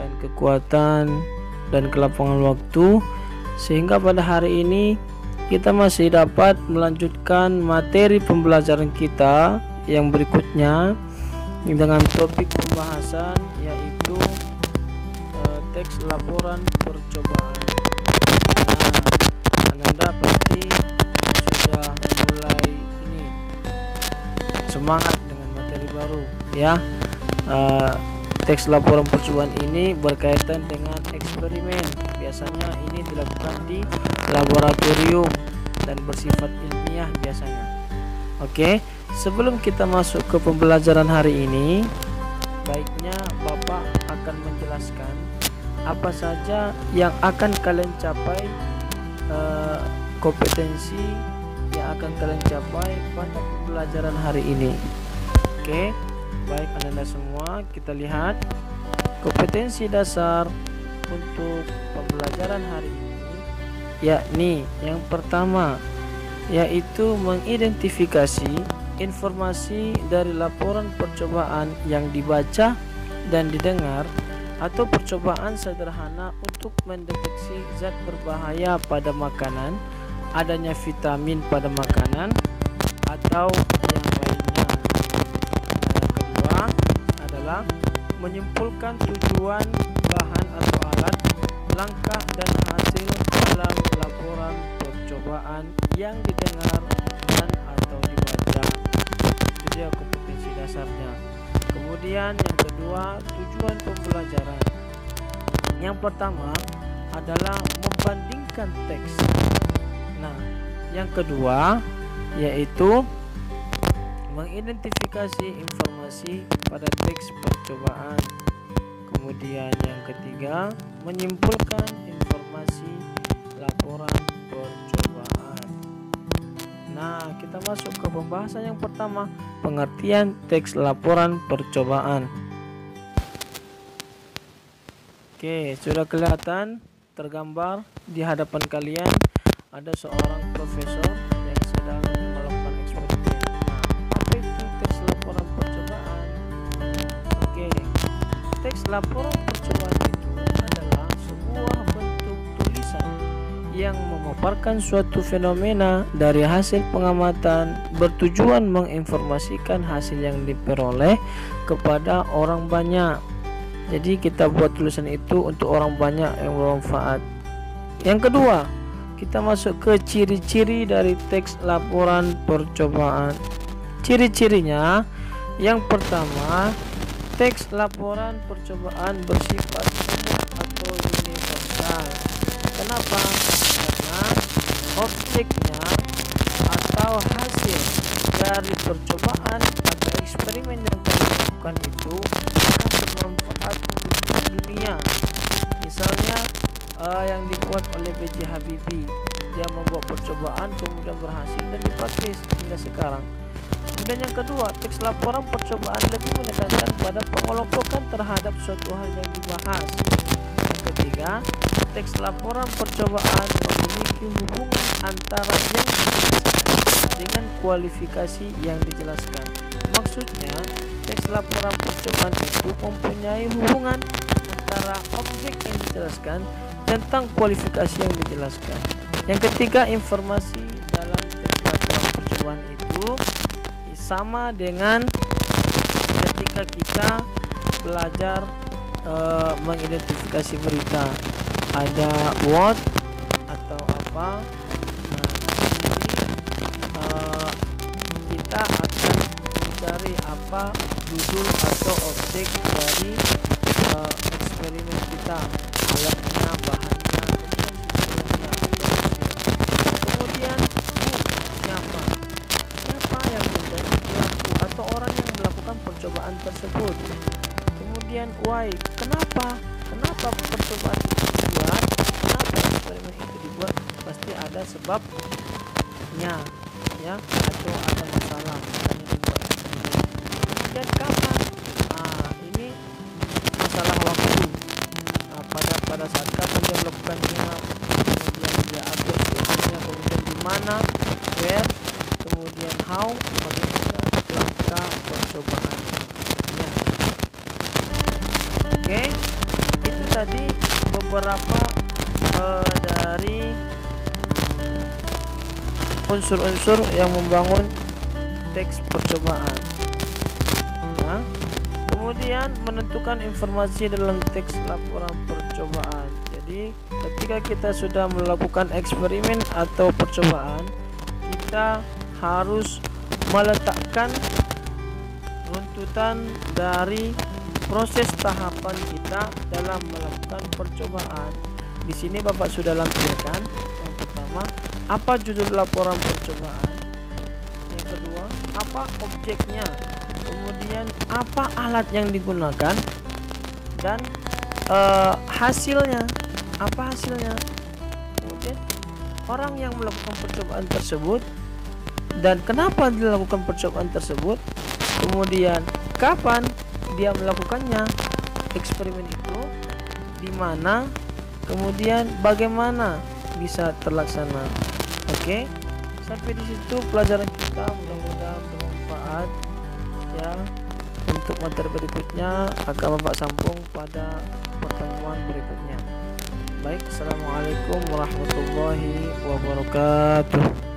memberikan kekuatan dan kelapangan waktu, sehingga pada hari ini kita masih dapat melanjutkan materi pembelajaran kita yang berikutnya dengan topik pembahasan yaitu teks laporan percobaan. Anda pasti sudah mulai ini semangat dengan materi baru ya. Teks laporan percobaan ini berkaitan dengan eksperimen. Biasanya ini dilakukan di laboratorium dan bersifat ilmiah biasanya. Oke, sebelum kita masuk ke pembelajaran hari ini, baiknya Bapak akan menjelaskan apa saja yang akan kalian capai, kompetensi yang akan kalian capai pada pembelajaran hari ini. Oke, baik Anda semua, kita lihat kompetensi dasar untuk pembelajaran hari ini, yakni yang pertama yaitu mengidentifikasi informasi dari laporan percobaan yang dibaca dan didengar, atau percobaan sederhana untuk mendeteksi zat berbahaya pada makanan, adanya vitamin pada makanan, atau yang lainnya. Yang kedua adalah menyimpulkan tujuan, bahan atau alat, langkah dan hasil dalam laporan percobaan yang didengar dan atau dibaca. Itu dia kompetensi dasarnya. Kemudian yang kedua, tujuan pembelajaran. Yang pertama adalah membandingkan teks. Nah, yang kedua yaitu mengidentifikasi informasi pada teks percobaan. Kemudian yang ketiga, menyimpulkan informasi laporan percobaan. Nah, kita masuk ke pembahasan yang pertama, pengertian teks laporan percobaan. Oke, sudah kelihatan tergambar di hadapan kalian ada seorang profesor yang sedang melakukan eksperimen. Nah, apa itu teks laporan percobaan? Oke, teks laporan percobaan itu adalah sebuah bentuk tulisan yang memaparkan suatu fenomena dari hasil pengamatan, bertujuan menginformasikan hasil yang diperoleh kepada orang banyak. Jadi kita buat tulisan itu untuk orang banyak yang bermanfaat. Yang kedua, kita masuk ke ciri-ciri dari teks laporan percobaan. Ciri-cirinya, yang pertama, teks laporan percobaan bersifat umum atau universal. Kenapa? Karena objeknya atau hasil dari percobaan atau eksperimen yang dilakukan itu akan bermanfaat untuk dunia. Misalnya yang dibuat oleh B.J. Habibie, dia membuat percobaan kemudian berhasil dan dipakai hingga sekarang. Kemudian yang kedua, teks laporan percobaan lebih menekankan pada pengelompokan terhadap suatu hal yang dibahas. Yang ketiga, teks laporan percobaan memiliki hubungan antara yang dijelaskan dengan kualifikasi yang dijelaskan. Maksudnya, teks laporan percobaan itu mempunyai hubungan antara objek yang dijelaskan tentang kualifikasi yang dijelaskan. Yang ketiga, informasi dalam teks laporan percobaan itu sama dengan ketika kita belajar mengidentifikasi berita, ada word atau apa. Nah, kita akan mencari apa judul atau objek dari eksperimen kita, alatnya, bahannya, kemudian siapa yang menjadi pelaku atau orang yang melakukan percobaan tersebut. Kemudian why, kenapa percobaan itu dibuat, kenapa eksperimen itu dibuat, pasti ada sebabnya ya, atau ada masalah makanya dibuat. Kemudian kapan, ini masalah waktu, pada saat kapan dia melakukannya, kemudian dia atur situasinya, kemudian di mana, where, kemudian how, bagaimana langkah percobaan ya. Oke, itu tadi beberapa dari unsur-unsur yang membangun teks percobaan. Nah, kemudian menentukan informasi dalam teks laporan percobaan. Jadi ketika kita sudah melakukan eksperimen atau percobaan, kita harus meletakkan runtutan dari proses tahapan kita dalam melakukan percobaan. Di sini Bapak sudah lampirkan. Yang pertama, apa judul laporan percobaan? Yang kedua, apa objeknya? Kemudian apa alat yang digunakan? Dan hasilnya, apa hasilnya? Kemudian orang yang melakukan percobaan tersebut dan kenapa dilakukan percobaan tersebut, kemudian kapan dia melakukannya, eksperimen itu di mana, kemudian bagaimana bisa terlaksana. Oke, sampai di situ pelajaran kita, mudah-mudahan bermanfaat ya. Untuk materi berikutnya akan Bapak sambung pada pertemuan berikutnya. Baik, assalamualaikum warahmatullahi wabarakatuh.